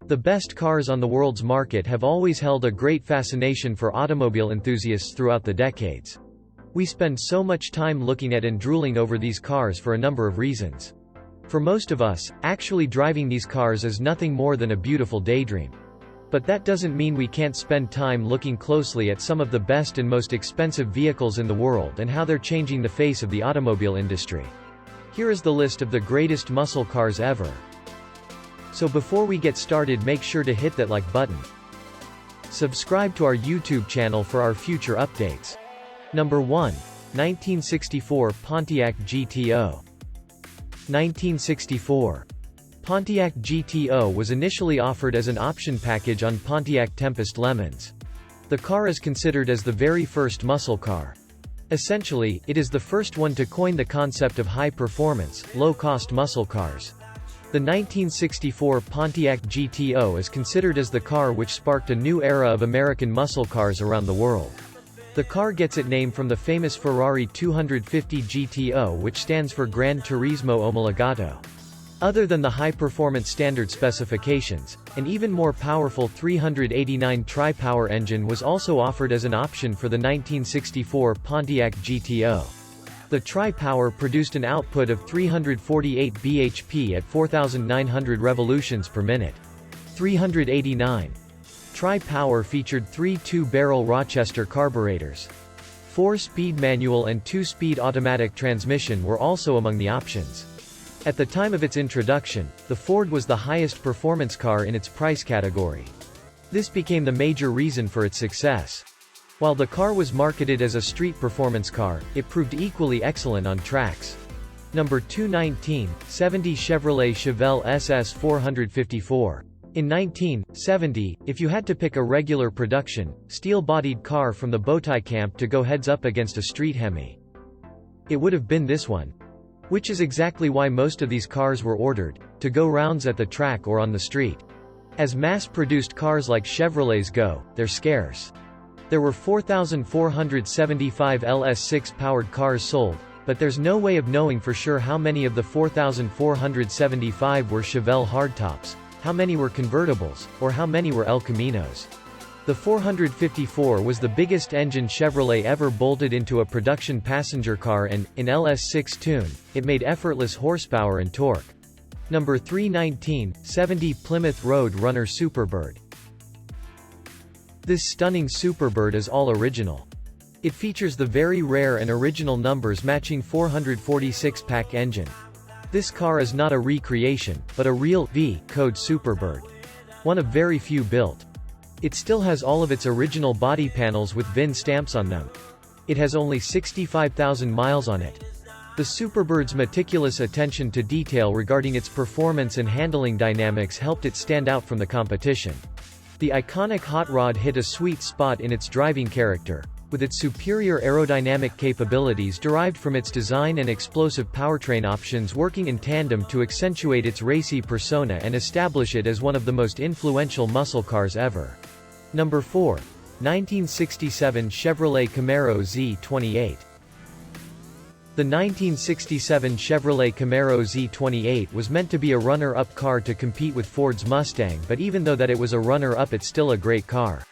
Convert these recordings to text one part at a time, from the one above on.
The best cars on the world's market have always held a great fascination for automobile enthusiasts throughout the decades. We spend so much time looking at and drooling over these cars for a number of reasons. For most of us, actually driving these cars is nothing more than a beautiful daydream. But that doesn't mean we can't spend time looking closely at some of the best and most expensive vehicles in the world and how they're changing the face of the automobile industry. Here is the list of the greatest muscle cars ever. So before we get started, make sure to hit that like button. Subscribe to our YouTube channel for our future updates. Number 1. 1964 Pontiac GTO. 1964. Pontiac GTO was initially offered as an option package on Pontiac Tempest Lemons. The car is considered as the very first muscle car. Essentially, it is the first one to coin the concept of high-performance, low-cost muscle cars. The 1964 Pontiac GTO is considered as the car which sparked a new era of American muscle cars around the world. The car gets its name from the famous Ferrari 250 GTO, which stands for Gran Turismo Omologato. Other than the high-performance standard specifications, an even more powerful 389 tri-power engine was also offered as an option for the 1964 Pontiac GTO. The tri-power produced an output of 348 bhp at 4,900 revolutions per minute. 389. Tri-power featured three 2-barrel Rochester carburetors. 4-speed manual and 2-speed automatic transmission were also among the options. At the time of its introduction, the Ford was the highest performance car in its price category. This became the major reason for its success. While the car was marketed as a street performance car, it proved equally excellent on tracks. Number 2. 1970 Chevrolet Chevelle SS 454. In 1970, if you had to pick a regular production, steel-bodied car from the Bowtie camp to go heads-up against a street Hemi, it would have been this one. Which is exactly why most of these cars were ordered, to go rounds at the track or on the street. As mass-produced cars like Chevrolets go, they're scarce. There were 4,475 LS6-powered cars sold, but there's no way of knowing for sure how many of the 4,475 were Chevelle hardtops, how many were convertibles, or how many were El Caminos. The 454 was the biggest engine Chevrolet ever bolted into a production passenger car and, in LS6 tune, it made effortless horsepower and torque. Number 3. 1970 Plymouth Road Runner Superbird. This stunning Superbird is all original. It features the very rare and original numbers matching 446-pack engine. This car is not a recreation, but a real V-code Superbird. One of very few built. It still has all of its original body panels with VIN stamps on them. It has only 65,000 miles on it. The Superbird's meticulous attention to detail regarding its performance and handling dynamics helped it stand out from the competition. The iconic hot rod hit a sweet spot in its driving character, with its superior aerodynamic capabilities derived from its design and explosive powertrain options working in tandem to accentuate its racy persona and establish it as one of the most influential muscle cars ever. Number 4. 1967 Chevrolet Camaro Z28. The 1967 Chevrolet Camaro Z28 was meant to be a runner-up car to compete with Ford's Mustang, but even though that it was a runner-up, it's still a great car.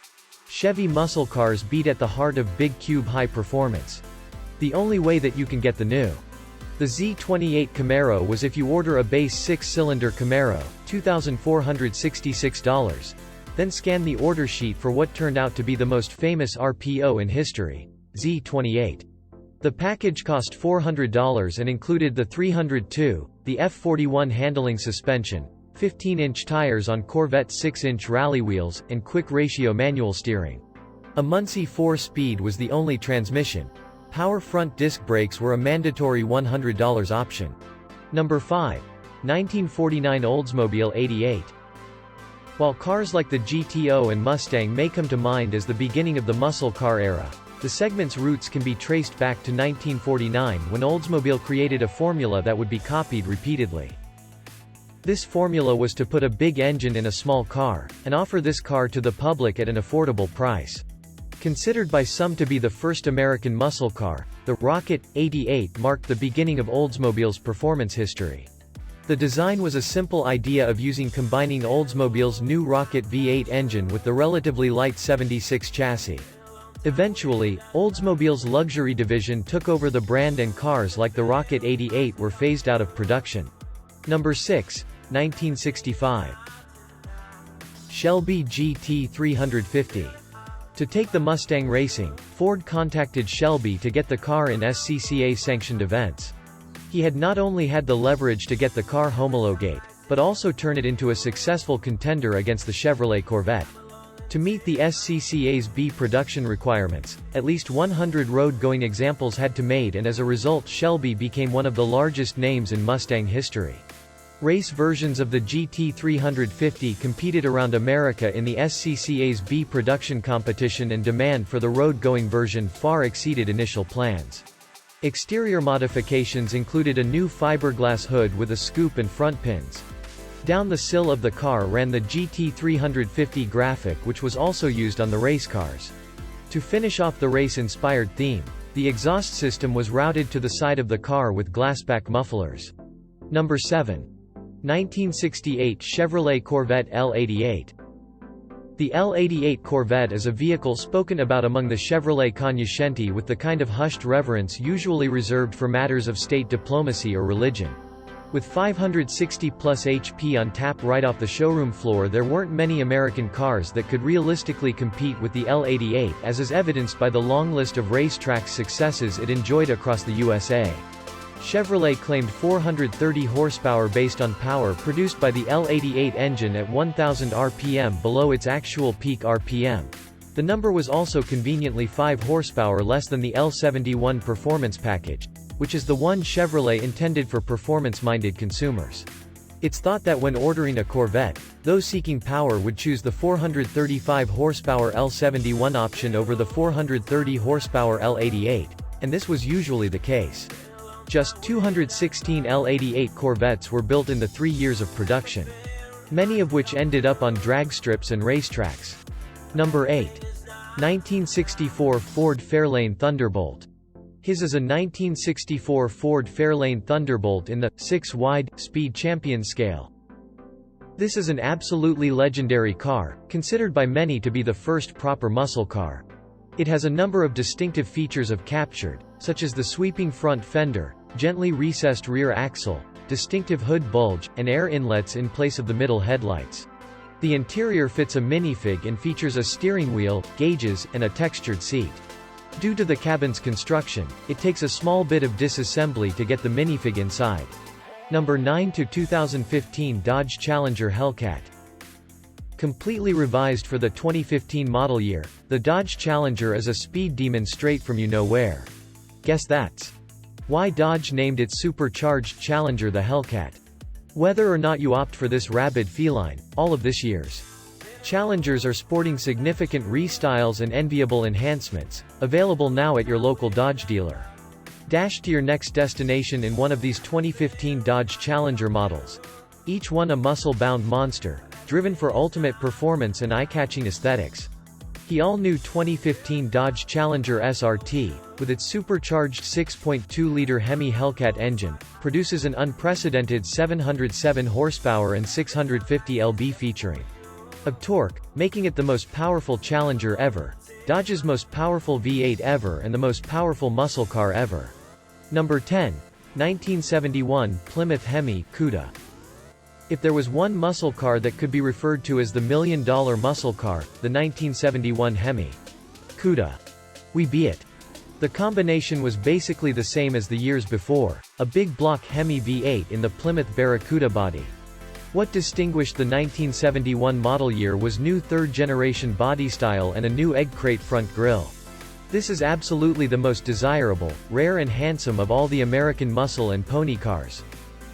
Chevy muscle cars beat at the heart of big cube high performance. The only way that you can get the new The Z28 Camaro was if you order a base 6-cylinder Camaro, $2,466. Then scan the order sheet for what turned out to be the most famous RPO in history, Z28. The package cost $400 and included the 302, the F41 handling suspension, 15-inch tires on Corvette 6-inch rally wheels, and quick-ratio manual steering. A Muncie 4-speed was the only transmission. Power front disc brakes were a mandatory $100 option. Number 5. 1949 Oldsmobile 88. While cars like the GTO and Mustang may come to mind as the beginning of the muscle car era, the segment's roots can be traced back to 1949 when Oldsmobile created a formula that would be copied repeatedly. This formula was to put a big engine in a small car, and offer this car to the public at an affordable price. Considered by some to be the first American muscle car, the Rocket 88 marked the beginning of Oldsmobile's performance history. The design was a simple idea of combining Oldsmobile's new Rocket V8 engine with the relatively light 76 chassis. Eventually, Oldsmobile's luxury division took over the brand and cars like the Rocket 88 were phased out of production. Number 6, 1965. Shelby GT 350. To take the Mustang racing, Ford contacted Shelby to get the car in SCCA-sanctioned events. He had not only had the leverage to get the car homologate, but also turn it into a successful contender against the Chevrolet Corvette. To meet the SCCA's B production requirements, at least 100 road-going examples had to be made, and as a result Shelby became one of the largest names in Mustang history. Race versions of the GT 350 competed around America in the SCCA's B production competition, and demand for the road-going version far exceeded initial plans. Exterior modifications included a new fiberglass hood with a scoop and front pins. Down the sill of the car ran the GT 350 graphic, which was also used on the race cars. To finish off the race-inspired theme, the exhaust system was routed to the side of the car with glassback mufflers. Number 7. 1968 Chevrolet Corvette L88. The L88 Corvette is a vehicle spoken about among the Chevrolet cognoscenti with the kind of hushed reverence usually reserved for matters of state diplomacy or religion. With 560-plus HP on tap right off the showroom floor, there weren't many American cars that could realistically compete with the L88, as is evidenced by the long list of racetrack successes it enjoyed across the USA. Chevrolet claimed 430 horsepower based on power produced by the L88 engine at 1000 RPM below its actual peak RPM. The number was also conveniently 5 horsepower less than the L71 performance package, which is the one Chevrolet intended for performance-minded consumers. It's thought that when ordering a Corvette, those seeking power would choose the 435 horsepower L71 option over the 430 horsepower L88, and this was usually the case. Just 216 L88 Corvettes were built in the 3 years of production, many of which ended up on drag strips and racetracks. Number 8. 1964 Ford Fairlane Thunderbolt. His is a 1964 Ford Fairlane Thunderbolt in the 6-wide Speed Champion scale. This is an absolutely legendary car, considered by many to be the first proper muscle car. It has a number of distinctive features of captured, such as the sweeping front fender, gently recessed rear axle, distinctive hood bulge, and air inlets in place of the middle headlights. The interior fits a minifig and features a steering wheel, gauges, and a textured seat. Due to the cabin's construction, it takes a small bit of disassembly to get the minifig inside. Number 9 to 2015 Dodge Challenger Hellcat. Completely revised for the 2015 model year, the Dodge Challenger is a speed demon straight from you-know-where. Guess that's why Dodge named its supercharged Challenger the Hellcat. Whether or not you opt for this rabid feline, all of this year's Challengers are sporting significant restyles and enviable enhancements, available now at your local Dodge dealer. Dash to your next destination in one of these 2015 Dodge Challenger models. Each one a muscle-bound monster, driven for ultimate performance and eye-catching aesthetics. The all-new 2015 Dodge Challenger SRT, with its supercharged 6.2-liter Hemi Hellcat engine, produces an unprecedented 707 horsepower and 650 lb featuring of torque, making it the most powerful Challenger ever, Dodge's most powerful V8 ever, and the most powerful muscle car ever. Number 10. 1971 Plymouth Hemi Cuda. If there was one muscle car that could be referred to as the million-dollar muscle car, the 1971 Hemi Cuda. We be it. The combination was basically the same as the years before, a big block Hemi V8 in the Plymouth Barracuda body. What distinguished the 1971 model year was new third-generation body style and a new egg crate front grille. This is absolutely the most desirable, rare and handsome of all the American muscle and pony cars.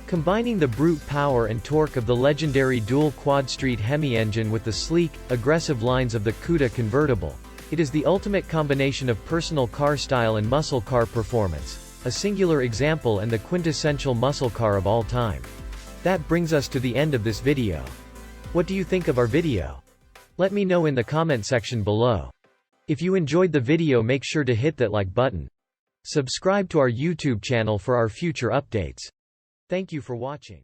Combining the brute power and torque of the legendary dual quad-street Hemi engine with the sleek, aggressive lines of the Cuda convertible, it is the ultimate combination of personal car style and muscle car performance, a singular example and the quintessential muscle car of all time. That brings us to the end of this video. What do you think of our video? Let me know in the comment section below. If you enjoyed the video, make sure to hit that like button. Subscribe to our YouTube channel for our future updates. Thank you for watching.